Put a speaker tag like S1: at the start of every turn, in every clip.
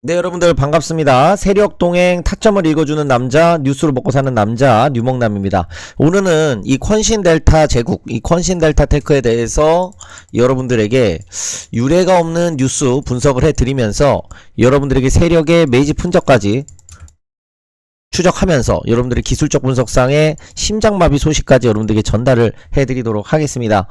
S1: 네, 여러분들 반갑습니다. 세력동행 타점을 읽어주는 남자, 뉴스를 먹고 사는 남자, 뉴먹남입니다. 오늘은 이 콘신델타 제국, 이 콘신델타 테크에 대해서 여러분들에게 유례가 없는 뉴스 분석을 해드리면서 여러분들에게 세력의 메이지 분석까지 추적하면서 여러분들의 기술적 분석상의 심장마비 소식까지 여러분들에게 전달을 해드리도록 하겠습니다.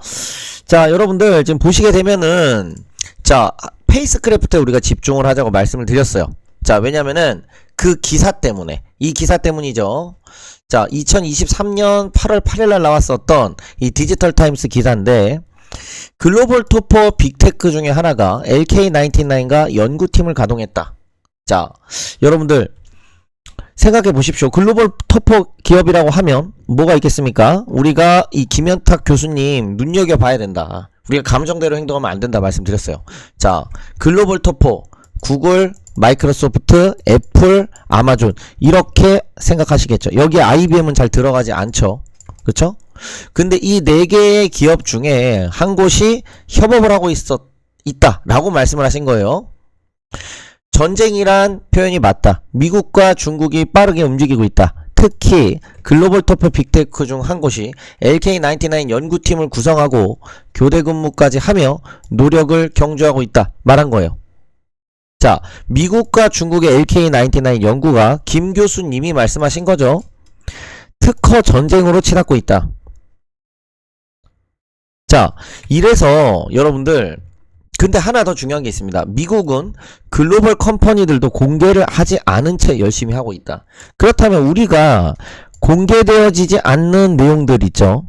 S1: 자, 여러분들 지금 보시게 되면은 자, 페이스크래프트에 우리가 집중을 하자고 말씀을 드렸어요. 자, 왜냐면은 그 기사 때문에, 이 기사 때문이죠. 자, 2023년 8월 8일날 나왔었던 이 디지털 타임스 기사인데, 글로벌 토퍼 빅테크 중에 하나가 LK99과 연구팀을 가동했다. 자, 여러분들 생각해 보십시오. 글로벌 토퍼 기업이라고 하면 뭐가 있겠습니까? 우리가 이 김현탁 교수님 눈여겨봐야 된다. 우리가 감정대로 행동하면 안 된다 말씀드렸어요. 자, 글로벌 토퍼 구글, 마이크로소프트, 애플, 아마존 이렇게 생각하시겠죠. 여기에 IBM은 잘 들어가지 않죠. 그쵸? 근데 이 4개의 기업 중에 한 곳이 협업을 하고 있다 라고 말씀을 하신 거예요. 전쟁이란 표현이 맞다. 미국과 중국이 빠르게 움직이고 있다. 특히 글로벌 토퍼 빅테크 중 한 곳이 LK99 연구팀을 구성하고 교대 근무까지 하며 노력을 경주하고 있다 말한 거예요. 자, 미국과 중국의 LK99 연구가 김 교수님이 말씀하신 거죠. 특허 전쟁으로 치닫고 있다. 자, 이래서 여러분들 근데 하나 더 중요한 게 있습니다. 미국은 글로벌 컴퍼니들도 공개를 하지 않은 채 열심히 하고 있다. 그렇다면 우리가 공개되어지지 않는 내용들 있죠.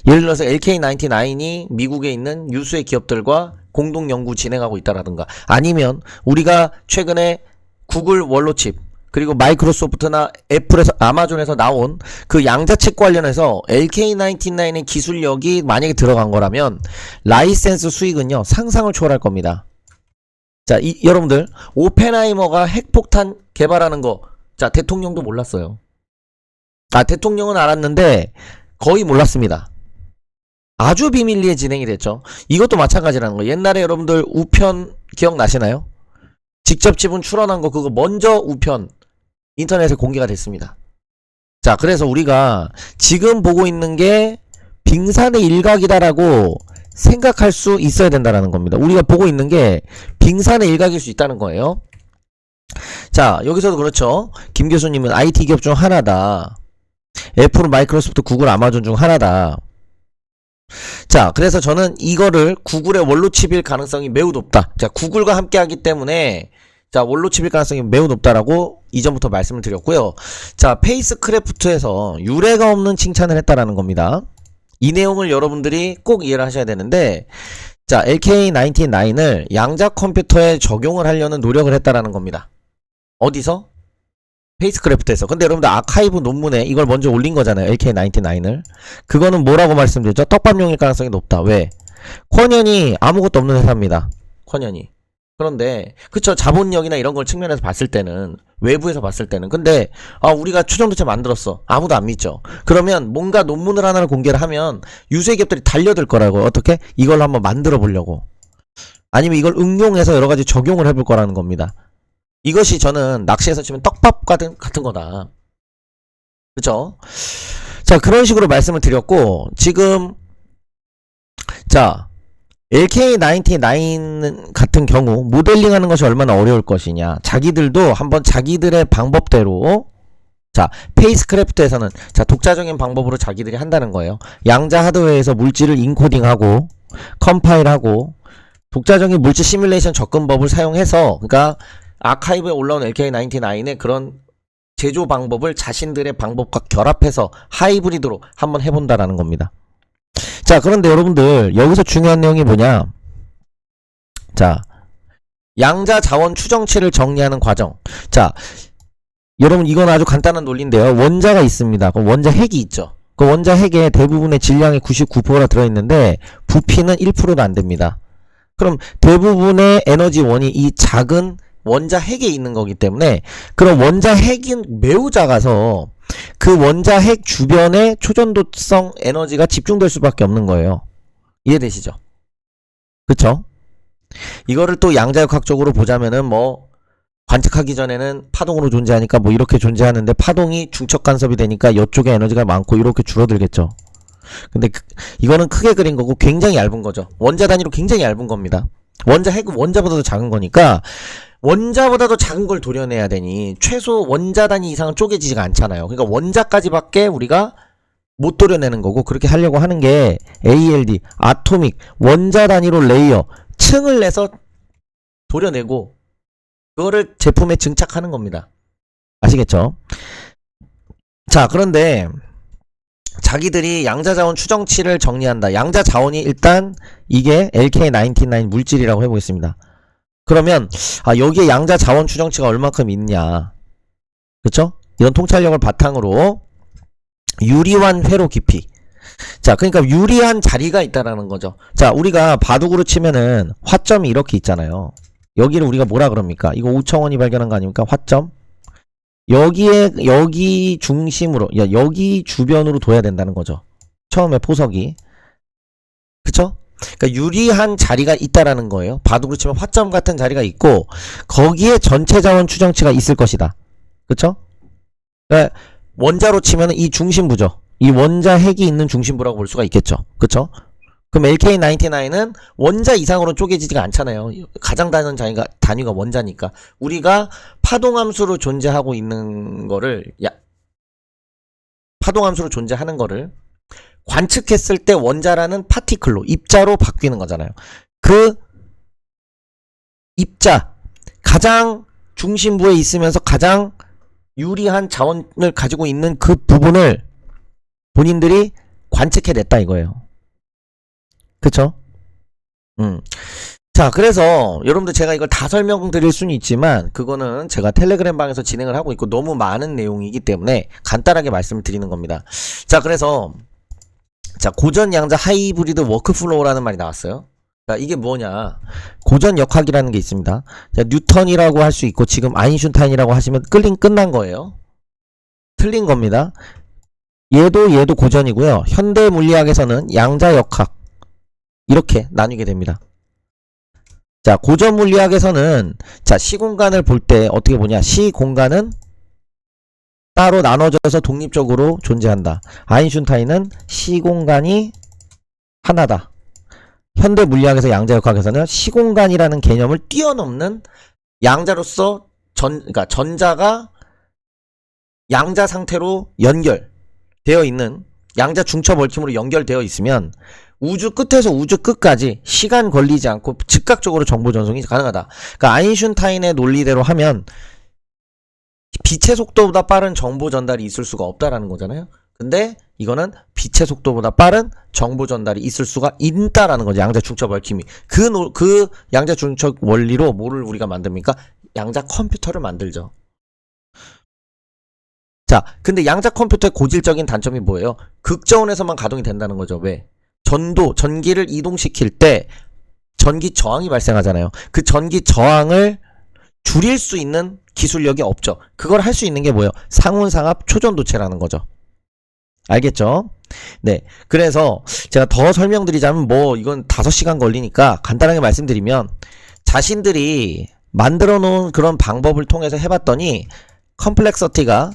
S1: 예를 들어서 LK99이 미국에 있는 유수의 기업들과 공동 연구 진행하고 있다라든가, 아니면 우리가 최근에 구글 원로칩 그리고 마이크로소프트나 애플에서 아마존에서 나온 그 양자책 관련해서 LK99의 기술력이 만약에 들어간 거라면 라이센스 수익은요 상상을 초월할 겁니다. 자, 여러분들 오펜하이머가 핵폭탄 개발하는 거, 자, 대통령도 몰랐어요. 아, 대통령은 알았는데 거의 몰랐습니다. 아주 비밀리에 진행이 됐죠. 이것도 마찬가지라는 거. 옛날에 여러분들 우편 기억나시나요? 직접 지분 출원한 거, 그거 먼저 우편 인터넷에 공개가 됐습니다. 자, 그래서 우리가 지금 보고 있는 게 빙산의 일각이다라고 생각할 수 있어야 된다라는 겁니다. 우리가 보고 있는 게 빙산의 일각일 수 있다는 거예요. 자, 여기서도 그렇죠. 김 교수님은 IT 기업 중 하나다. 애플, 마이크로소프트, 구글, 아마존 중 하나다. 자, 그래서 저는 이거를 구글의 원로칩일 가능성이 매우 높다. 자, 구글과 함께 하기 때문에 자, 원로칩일 가능성이 매우 높다라고 이전부터 말씀을 드렸고요. 자, 페이스크래프트에서 유례가 없는 칭찬을 했다라는 겁니다. 이 내용을 여러분들이 꼭 이해를 하셔야 되는데, 자, LK99을 양자 컴퓨터에 적용을 하려는 노력을 했다라는 겁니다. 어디서? 페이스크래프트에서. 근데 여러분들 아카이브 논문에 이걸 먼저 올린 거잖아요. LK99을. 그거는 뭐라고 말씀드렸죠? 떡밥용일 가능성이 높다. 왜? 쿼년이 아무것도 없는 회사입니다. 쿼년이. 그런데 그쵸, 자본력이나 이런 걸 측면에서 봤을 때는, 외부에서 봤을 때는, 근데 우리가 추정도체 만들었어, 아무도 안 믿죠. 그러면 뭔가 논문을 하나를 공개를 하면 유수의 기업들이 달려들 거라고. 어떻게? 이걸 한번 만들어 보려고, 아니면 이걸 응용해서 여러가지 적용을 해볼 거라는 겁니다. 이것이 저는 낚시에서 치면 떡밥 같은 거다. 그쵸? 자, 그런 식으로 말씀을 드렸고, 지금 자, LK99 같은 경우 모델링 하는 것이 얼마나 어려울 것이냐, 자기들도 한번 자기들의 방법대로, 자, 페이스크래프트에서는 자, 독자적인 방법으로 자기들이 한다는 거예요. 양자 하드웨어에서 물질을 인코딩하고 컴파일하고 독자적인 물질 시뮬레이션 접근법을 사용해서, 그러니까 아카이브에 올라온 LK99의 그런 제조 방법을 자신들의 방법과 결합해서 하이브리드로 한번 해본다라는 겁니다. 자, 그런데 여러분들 여기서 중요한 내용이 뭐냐, 자, 양자 자원 추정치를 정리하는 과정. 자, 여러분 이건 아주 간단한 논리인데요. 원자가 있습니다. 그럼 원자 핵이 있죠. 그 원자 핵에 대부분의 질량의 99%가 들어있는데 부피는 1%도 안 됩니다. 그럼 대부분의 에너지원이 이 작은 원자 핵에 있는 거기 때문에, 그럼 원자 핵은 매우 작아서 그 원자 핵 주변에 초전도성 에너지가 집중될 수밖에 없는 거예요. 이해되시죠? 그쵸? 이거를 또 양자역학적으로 보자면은 뭐 관측하기 전에는 파동으로 존재하니까 뭐 이렇게 존재하는데 파동이 중첩 간섭이 되니까 이쪽에 에너지가 많고 이렇게 줄어들겠죠. 근데 이거는 크게 그린 거고 굉장히 얇은 거죠. 원자 단위로 굉장히 얇은 겁니다. 핵은 원자보다도 작은 거니까 원자보다도 작은 걸 도려내야 되니 최소 원자 단위 이상은 쪼개지지가 않잖아요. 그러니까 원자까지밖에 우리가 못 도려내는 거고, 그렇게 하려고 하는 게 ALD, 아토믹, 원자 단위로 레이어, 층을 내서 도려내고 그거를 제품에 증착하는 겁니다. 아시겠죠? 자, 그런데 자기들이 양자자원 추정치를 정리한다. 양자자원이 일단 이게 LK99 물질이라고 해보겠습니다. 그러면 여기에 양자자원 추정치가 얼마큼 있냐, 그쵸? 이런 통찰력을 바탕으로 유리환 회로 깊이, 자, 그러니까 유리한 자리가 있다라는 거죠. 자, 우리가 바둑으로 치면은 화점이 이렇게 있잖아요. 여기를 우리가 뭐라 그럽니까? 이거 오청원이 발견한 거 아닙니까? 화점. 여기 중심으로, 여기 주변으로 둬야 된다는 거죠. 처음에 포석이. 그쵸? 그러니까 유리한 자리가 있다라는 거예요. 바둑으로 치면 화점 같은 자리가 있고 거기에 전체 자원 추정치가 있을 것이다. 그쵸? 그러니까 원자로 치면 이 중심부죠. 이 원자 핵이 있는 중심부라고 볼 수가 있겠죠. 그쵸? 그럼 LK99은 원자 이상으로 쪼개지지가 않잖아요. 가장 다른 단위가 원자니까. 우리가 파동함수로 존재하고 있는 거를, 파동함수로 존재하는 거를 관측했을 때 원자라는 파티클로, 입자로 바뀌는 거잖아요. 그 입자, 가장 중심부에 있으면서 가장 유리한 자원을 가지고 있는 그 부분을 본인들이 관측해냈다 이거예요. 그쵸? 자, 그래서 여러분들 제가 이걸 다 설명드릴 수는 있지만 그거는 제가 텔레그램 방에서 진행을 하고 있고 너무 많은 내용이기 때문에 간단하게 말씀을 드리는 겁니다. 자, 그래서 자, 고전 양자 하이브리드 워크플로우라는 말이 나왔어요. 자, 이게 뭐냐, 고전 역학이라는 게 있습니다. 자, 뉴턴이라고 할 수 있고 지금 아인슈타인이라고 하시면 끝난 거예요. 틀린 겁니다. 얘도 고전이고요. 현대 물리학에서는 양자 역학 이렇게 나뉘게 됩니다. 자, 고전 물리학에서는 자, 시공간을 볼 때 어떻게 보냐, 시공간은 따로 나눠져서 독립적으로 존재한다. 아인슈타인은 시공간이 하나다. 현대 물리학에서 양자 역학에서는 시공간이라는 개념을 뛰어넘는 양자로서 그러니까 전자가 양자 상태로 연결되어 있는, 양자 중첩 얽힘으로 연결되어 있으면 우주 끝에서 우주 끝까지 시간 걸리지 않고 즉각적으로 정보 전송이 가능하다. 그러니까 아인슈타인의 논리대로 하면 빛의 속도보다 빠른 정보 전달이 있을 수가 없다라는 거잖아요. 근데 이거는 빛의 속도보다 빠른 정보 전달이 있을 수가 있다라는 거죠. 양자 중첩 얽힘이. 그 양자 중첩 원리로 뭐를 우리가 만듭니까? 양자 컴퓨터를 만들죠. 자, 근데 양자 컴퓨터의 고질적인 단점이 뭐예요? 극저온에서만 가동이 된다는 거죠. 왜? 전기를 이동시킬 때 전기 저항이 발생하잖아요. 그 전기 저항을 줄일 수 있는 기술력이 없죠. 그걸 할 수 있는 게 뭐예요? 상온상압 초전도체라는 거죠. 알겠죠? 네. 그래서 제가 더 설명드리자면 이건 5시간 걸리니까 간단하게 말씀드리면, 자신들이 만들어 놓은 그런 방법을 통해서 해봤더니 컴플렉서티가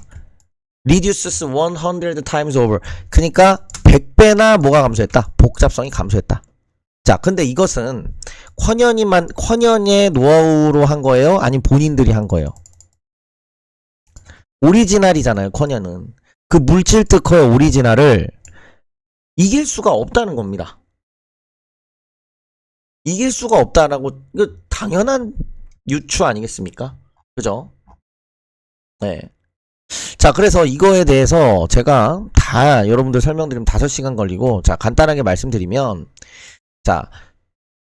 S1: reduces 100 times over, 그러니까 100배나 뭐가 감소했다? 복잡성이 감소했다. 자, 근데 이것은 쿼년의 노하우로 한 거예요? 아니면 본인들이 한 거예요? 오리지널이잖아요. 쿼년은 그 물질 특허의 오리지널을 이길 수가 없다는 겁니다. 이길 수가 없다라고, 이거 당연한 유추 아니겠습니까? 그죠? 네. 자, 그래서 이거에 대해서 제가 다 여러분들 설명드리면 5시간 걸리고, 자, 간단하게 말씀드리면, 자,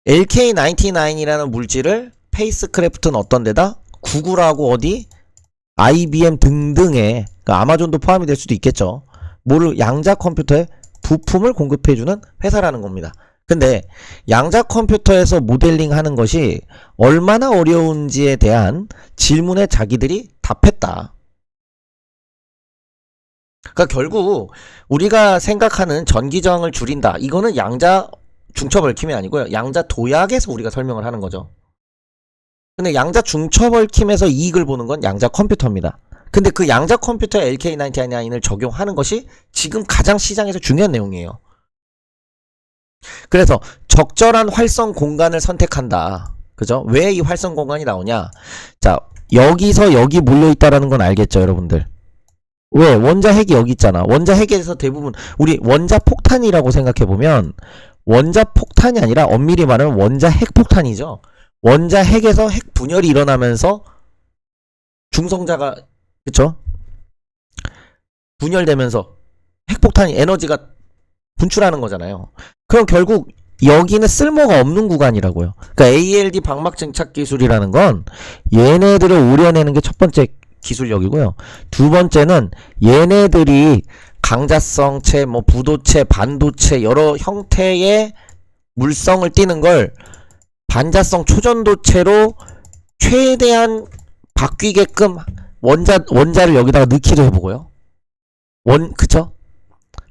S1: LK99이라는 물질을 페이스크래프트는 어떤 데다? 구글하고 어디? IBM 등등의, 그러니까 아마존도 포함이 될 수도 있겠죠. 양자 컴퓨터에 부품을 공급해주는 회사라는 겁니다. 근데 양자 컴퓨터에서 모델링 하는 것이 얼마나 어려운지에 대한 질문에 자기들이 답했다. 그러니까 결국 우리가 생각하는 전기 저항을 줄인다, 이거는 양자 중첩 얽힘이 아니고요. 양자 도약에서 우리가 설명을 하는 거죠. 근데 양자 중첩 얽힘에서 이익을 보는 건 양자 컴퓨터입니다. 근데 그 양자 컴퓨터에 LK99을 적용하는 것이 지금 가장 시장에서 중요한 내용이에요. 그래서 적절한 활성 공간을 선택한다. 그죠? 왜 이 활성 공간이 나오냐? 자, 여기서 여기 몰려있다라는 건 알겠죠, 여러분들? 왜? 원자 핵이 여기 있잖아. 원자 핵에서 대부분 우리 원자 폭탄이라고 생각해보면 원자 폭탄이 아니라 엄밀히 말하면 원자 핵 폭탄이죠. 원자 핵에서 핵 분열이 일어나면서 중성자가 그쵸? 분열되면서 핵폭탄이 에너지가 분출하는 거잖아요. 그럼 결국 여기는 쓸모가 없는 구간이라고요. 그러니까 ALD 방막 증착 기술이라는 건 얘네들을 오려내는 게 첫 번째 기술력이고요. 두 번째는 얘네들이 강자성체, 뭐 부도체, 반도체 여러 형태의 물성을 띠는 걸 반자성 초전도체로 최대한 바뀌게끔 원자를 여기다가 넣기도 해보고요. 그쵸?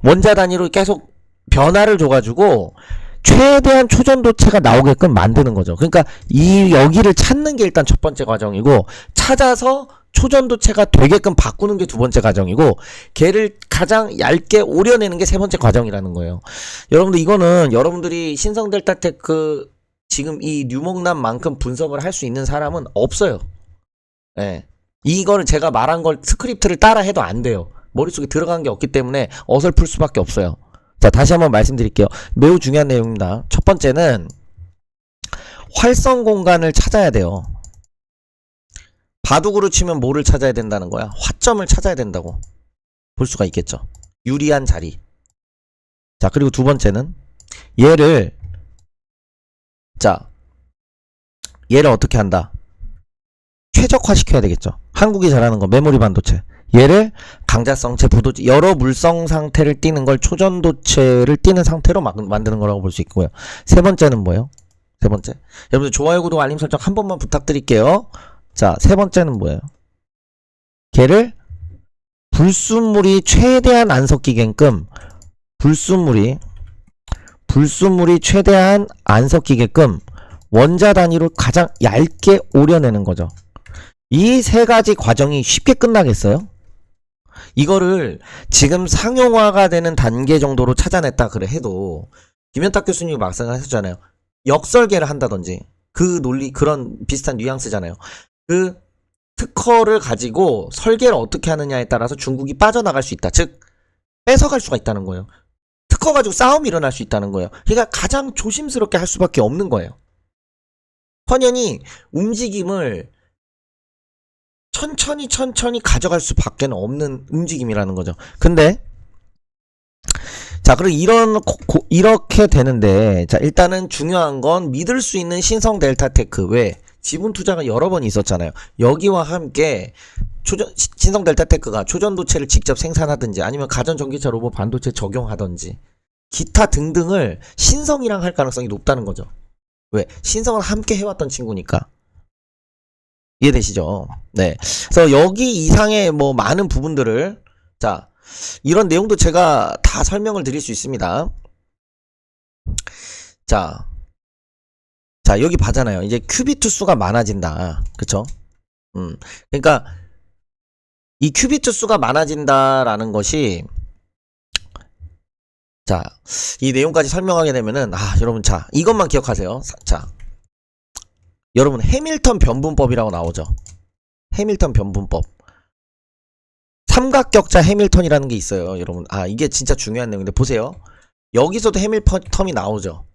S1: 원자 단위로 계속 변화를 줘가지고 최대한 초전도체가 나오게끔 만드는 거죠. 그러니까 여기를 찾는 게 일단 첫 번째 과정이고, 찾아서 초전도체가 되게끔 바꾸는 게 두 번째 과정이고, 걔를 가장 얇게 오려내는 게 세 번째 과정이라는 거예요. 여러분들 이거는 여러분들이 신성델타테크 지금 이 뉴목남만큼 분석을 할 수 있는 사람은 없어요. 예. 이거를 제가 말한 걸 스크립트를 따라 해도 안 돼요. 머릿속에 들어간 게 없기 때문에 어설플 수밖에 없어요. 자, 다시 한번 말씀드릴게요. 매우 중요한 내용입니다. 첫 번째는 활성 공간을 찾아야 돼요. 바둑으로 치면 뭐를 찾아야 된다는 거야? 화점을 찾아야 된다고 볼 수가 있겠죠. 유리한 자리. 자, 그리고 두 번째는 얘를 어떻게 한다? 최적화 시켜야 되겠죠. 한국이 잘하는 거 메모리 반도체. 얘를 강자성체, 부도체, 여러 물성 상태를 띠는 걸 초전도체를 띠는 상태로 만드는 거라고 볼 수 있고요. 세 번째는 뭐예요? 세 번째. 여러분들 좋아요, 구독, 알림 설정 한 번만 부탁드릴게요. 자, 세 번째는 뭐예요? 걔를 불순물이 최대한 안 섞이게끔 불순물이 최대한 안 섞이게끔 원자 단위로 가장 얇게 오려내는 거죠. 이 세 가지 과정이 쉽게 끝나겠어요? 이거를 지금 상용화가 되는 단계 정도로 찾아냈다 그래 해도 김현탁 교수님이 말씀하셨잖아요. 역설계를 한다든지 그 논리 그런 비슷한 뉘앙스잖아요. 그 특허를 가지고 설계를 어떻게 하느냐에 따라서 중국이 빠져나갈 수 있다. 즉 뺏어갈 수가 있다는 거예요. 특허 가지고 싸움이 일어날 수 있다는 거예요. 그러니까 가장 조심스럽게 할 수밖에 없는 거예요. 헌연히 움직임을 천천히 가져갈 수밖에 없는 움직임이라는 거죠. 근데 자, 그리고 이렇게 되는데, 자, 일단은 중요한 건 믿을 수 있는 신성 델타테크. 왜? 지분 투자가 여러 번 있었잖아요. 여기와 함께 신성 델타테크가 초전도체를 직접 생산하든지 아니면 가전전기차 로봇 반도체 적용하든지 기타 등등을 신성이랑 할 가능성이 높다는 거죠. 왜? 신성을 함께 해왔던 친구니까. 이해되시죠? 네. 그래서 여기 이상의 뭐 많은 부분들을, 자, 이런 내용도 제가 다 설명을 드릴 수 있습니다. 자, 여기 봐잖아요. 이제 큐비트 수가 많아진다. 그쵸? 그러니까 이 큐비트 수가 많아진다라는 것이, 자, 이 내용까지 설명하게 되면은, 여러분, 자, 이것만 기억하세요. 자, 여러분, 해밀턴 변분법이라고 나오죠. 해밀턴 변분법. 삼각격자 해밀턴이라는 게 있어요, 여러분. 이게 진짜 중요한 내용인데, 보세요. 여기서도 해밀턴이 나오죠.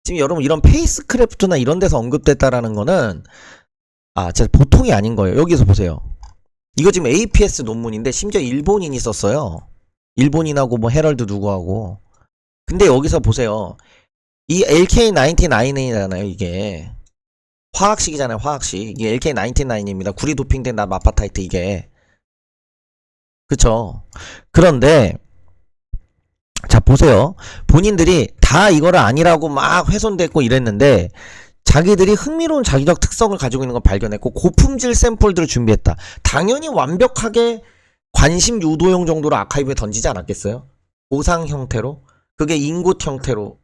S1: 지금 여러분, 이런 페이스크래프트나 이런 데서 언급됐다라는 거는, 진짜 보통이 아닌 거예요. 여기서 보세요. 이거 지금 APS 논문인데, 심지어 일본인이 썼어요. 일본인하고 뭐 헤럴드 누구하고. 근데 여기서 보세요. 이 LK99이잖아요, 이게. 화학식이잖아요, 화학식. 이게 LK99입니다. 구리 도핑된 마파타이트 이게. 그쵸? 그런데 자, 보세요. 본인들이 다 이거를 아니라고 막 훼손됐고 이랬는데 자기들이 흥미로운 자기적 특성을 가지고 있는 걸 발견했고 고품질 샘플들을 준비했다. 당연히 완벽하게 관심 유도용 정도로 아카이브에 던지지 않았겠어요? 보상 형태로? 그게 인굿 형태로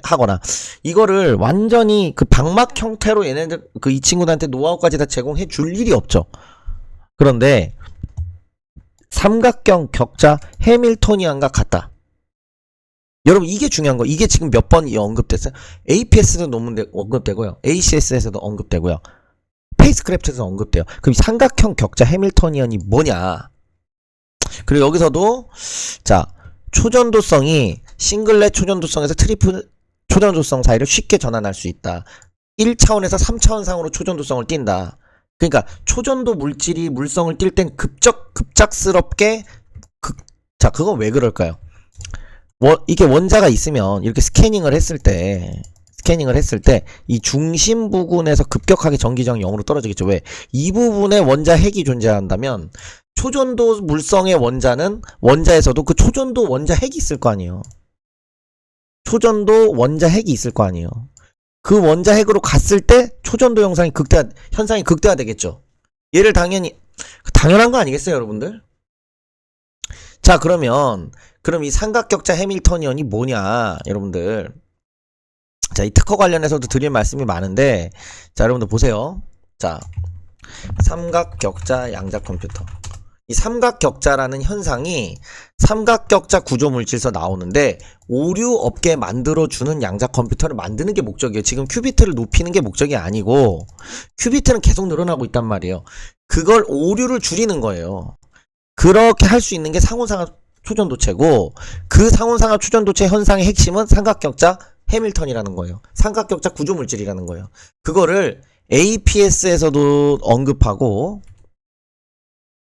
S1: 하거나 이거를 완전히 그 방막 형태로 얘네들 그 이 친구들한테 노하우까지 다 제공해 줄 일이 없죠. 그런데 삼각형 격자 해밀토니안과 같다. 여러분 이게 중요한 거. 이게 지금 몇 번 언급됐어요? APS도 논문에 언급되고요. ACS에서도 언급되고요. 페이스크래프트에서 언급돼요. 그럼 이 삼각형 격자 해밀토니안이 뭐냐? 그리고 여기서도 자 초전도성이 싱글렛 초전도성에서 트리플 초전도성 사이를 쉽게 전환할 수 있다. 1차원에서 3차원상으로 초전도성을 띈다. 그러니까 초전도 물질이 물성을 띌 땐 급작스럽게 자 그건 왜 그럴까요? 이게 원자가 있으면 이렇게 스캐닝을 했을 때 이 중심 부근에서 급격하게 전기저항이 0으로 떨어지겠죠. 왜? 이 부분에 원자 핵이 존재한다면 초전도 물성의 원자에서도 그 초전도 원자 핵이 있을 거 아니에요. 초전도 원자 핵이 있을 거 아니에요. 그 원자 핵으로 갔을 때 초전도 현상이 극대화되겠죠. 얘를 당연한 거 아니겠어요, 여러분들? 자, 그럼 이 삼각격자 해밀토니언이 뭐냐, 여러분들. 자, 이 특허 관련해서도 드릴 말씀이 많은데, 자, 여러분들 보세요. 자, 삼각격자 양자 컴퓨터. 이 삼각격자라는 현상이 삼각격자 구조물질에서 나오는데 오류 없게 만들어주는 양자 컴퓨터를 만드는 게 목적이에요. 지금 큐비트를 높이는 게 목적이 아니고 큐비트는 계속 늘어나고 있단 말이에요. 그걸 오류를 줄이는 거예요. 그렇게 할 수 있는 게 상호상합 초전도체고 그 상호상합 초전도체 현상의 핵심은 삼각격자 해밀턴이라는 거예요. 삼각격자 구조물질이라는 거예요. 그거를 APS에서도 언급하고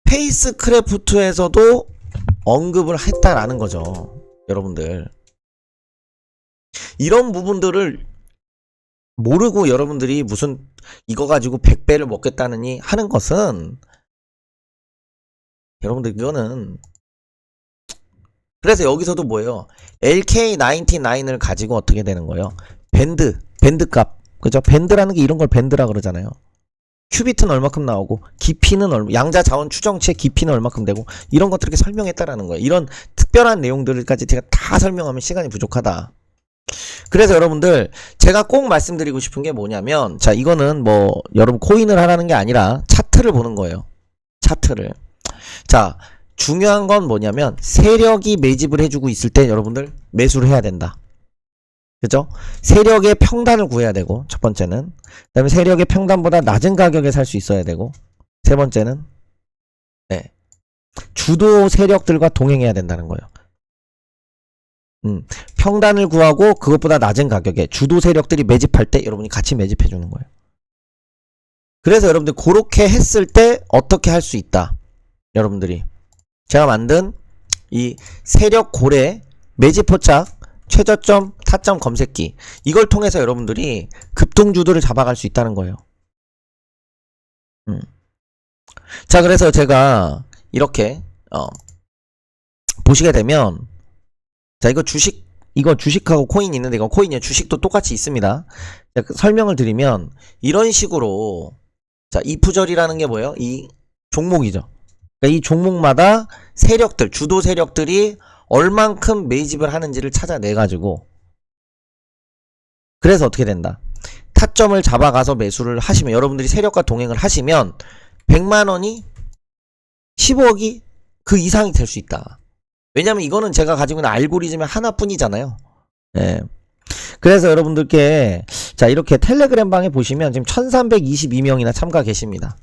S1: 페이스크래프트에서도 언급을 했다라는 거죠. 여러분들. 이런 부분들을 모르고 여러분들이 무슨 이거 가지고 100배를 먹겠다느니 하는 것은 여러분들 이거는 그래서 여기서도 뭐예요? LK99을 가지고 어떻게 되는 거예요? 밴드값. 그죠? 밴드라는 게 이런 걸 밴드라 그러잖아요. 큐비트는 얼마큼 나오고 깊이는 양자 자원 추정치의 깊이는 얼마큼 되고 이런 것들 이렇게 설명했다라는 거예요. 이런 특별한 내용들까지 제가 다 설명하면 시간이 부족하다. 그래서 여러분들 제가 꼭 말씀드리고 싶은 게 뭐냐면 자 이거는 뭐 여러분 코인을 하라는 게 아니라 차트를 보는 거예요. 차트를. 자 중요한 건 뭐냐면 세력이 매집을 해주고 있을 때 여러분들 매수를 해야 된다. 그죠? 세력의 평단을 구해야 되고 첫 번째는 그 다음에 세력의 평단보다 낮은 가격에 살 수 있어야 되고 세 번째는 네. 주도 세력들과 동행해야 된다는 거예요. 평단을 구하고 그것보다 낮은 가격에 주도 세력들이 매집할 때 여러분이 같이 매집해 주는 거예요. 그래서 여러분들 그렇게 했을 때 어떻게 할 수 있다. 여러분들이 제가 만든 이 세력 고래 매집포착 최저점 타점 검색기 이걸 통해서 여러분들이 급등주도를 잡아갈 수 있다는 거예요. 자 그래서 제가 이렇게 보시게 되면 자 이거 주식하고 코인이 있는데 이건 코인이에요. 주식도 똑같이 있습니다. 자, 설명을 드리면 이런 식으로 자 이프절이라는 게 뭐예요? 이 종목이죠. 그러니까 이 종목마다 세력들 주도 세력들이 얼만큼 매집을 하는지를 찾아내가지고 그래서 어떻게 된다. 타점을 잡아가서 매수를 하시면 여러분들이 세력과 동행을 하시면 100만원이 15억이 그 이상이 될 수 있다. 왜냐면 이거는 제가 가지고 있는 알고리즘의 하나뿐이잖아요. 예. 그래서 여러분들께 자 이렇게 텔레그램 방에 보시면 지금 1322명이나 참가 계십니다.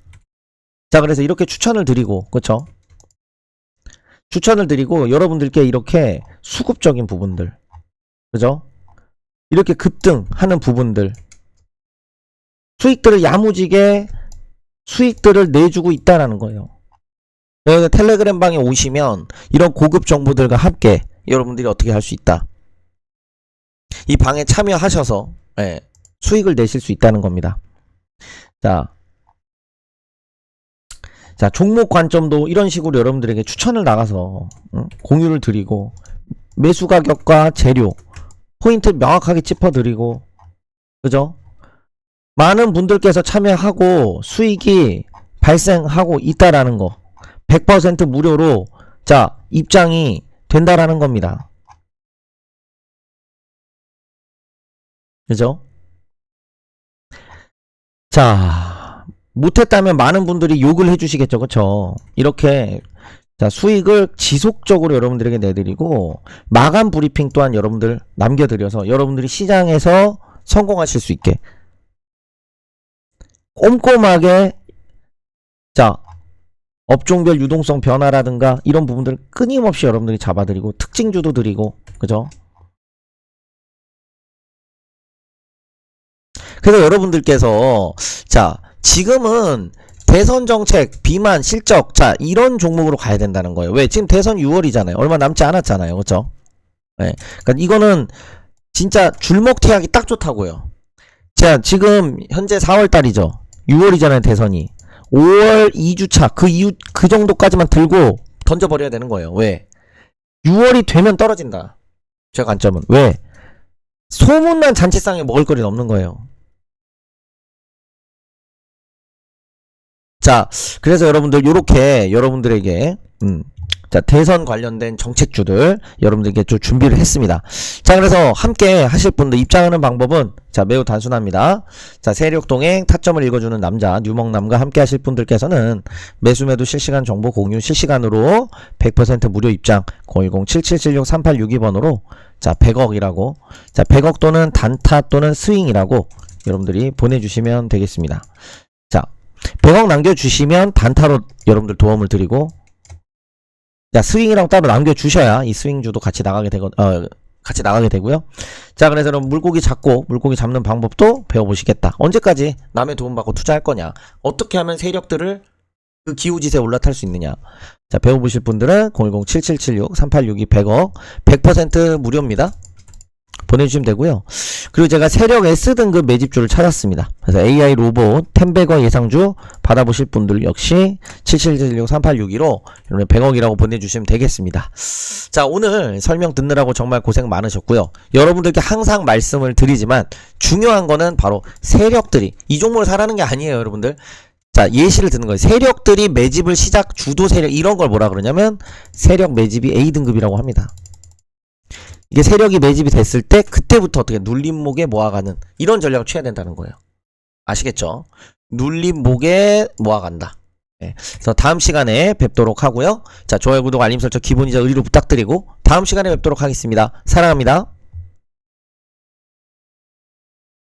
S1: 자 그래서 이렇게 추천을 드리고 그쵸? 추천을 드리고 여러분들께 이렇게 수급적인 부분들 그죠? 이렇게 급등하는 부분들 수익들을 야무지게 수익들을 내주고 있다라는 거예요. 여기 텔레그램 방에 오시면 이런 고급 정보들과 함께 여러분들이 어떻게 할 수 있다. 이 방에 참여하셔서 예, 수익을 내실 수 있다는 겁니다. 자 종목 관점도 이런 식으로 여러분들에게 추천을 나가서 공유를 드리고 매수 가격과 재료 포인트 명확하게 짚어드리고 그죠? 많은 분들께서 참여하고 수익이 발생하고 있다라는 거 100% 무료로 자 입장이 된다라는 겁니다. 그죠? 자, 못했다면 많은 분들이 욕을 해주시겠죠. 그쵸? 이렇게 자, 수익을 지속적으로 여러분들에게 내드리고 마감 브리핑 또한 여러분들 남겨드려서 여러분들이 시장에서 성공하실 수 있게 꼼꼼하게 자, 업종별 유동성 변화라든가 이런 부분들 끊임없이 여러분들이 잡아드리고 특징주도 드리고 그죠? 그래서 여러분들께서 자, 지금은 대선 정책, 비만, 실적, 자, 이런 종목으로 가야 된다는 거예요. 왜? 지금 대선 6월이잖아요. 얼마 남지 않았잖아요. 그쵸? 네. 그러니까 이거는 진짜 줄먹튀하기 딱 좋다고요. 자, 지금 현재 4월달이죠. 6월이잖아요. 대선이. 5월 2주차 그 정도까지만 들고 던져버려야 되는 거예요. 왜? 6월이 되면 떨어진다. 제 관점은. 왜? 소문난 잔치상에 먹을 거리는 없는 거예요. 자, 그래서 여러분들 요렇게 여러분들에게 자, 대선 관련된 정책주들 여러분들께 좀 준비를 했습니다. 자, 그래서 함께 하실 분들 입장하는 방법은 자, 매우 단순합니다. 자, 세력동행 타점을 읽어주는 남자 뉴먹남과 함께 하실 분들께서는 매수매도 실시간 정보 공유 실시간으로 100% 무료 입장 010-7776-3862번으로 자, 100억이라고 자, 100억 또는 단타 또는 스윙이라고 여러분들이 보내주시면 되겠습니다. 자, 100억 남겨주시면 단타로 여러분들 도움을 드리고 자, 스윙이랑 따로 남겨주셔야 이 스윙주도 같이 나가게 되고요. 자, 그래서 여러분 물고기 잡는 방법도 배워보시겠다. 언제까지 남의 도움받고 투자할 거냐? 어떻게 하면 세력들을 그 기우짓에 올라탈 수 있느냐? 자, 배워보실 분들은 010-7776-3862 100억 100% 무료입니다. 보내주시면 되고요. 그리고 제가 세력 S등급 매집주를 찾았습니다. 그래서 AI 로봇 템베거 예상주 받아보실 분들 역시 7776-3862로 100억이라고 보내주시면 되겠습니다. 자, 오늘 설명 듣느라고 정말 고생 많으셨고요. 여러분들께 항상 말씀을 드리지만 중요한 거는 바로 세력들이 이 종목을 사라는 게 아니에요, 여러분들. 자, 예시를 드는 거예요. 세력들이 매집을 시작, 주도 세력 이런 걸 뭐라 그러냐면 세력 매집이 A등급이라고 합니다. 이게 세력이 매집이 됐을 때 그때부터 어떻게 눌림목에 모아가는 이런 전략을 취해야 된다는 거예요. 아시겠죠? 눌림목에 모아간다. 네. 그래서 다음 시간에 뵙도록 하고요. 자, 좋아요, 구독, 알림 설정 기본이자 의리로 부탁드리고 다음 시간에 뵙도록 하겠습니다. 사랑합니다.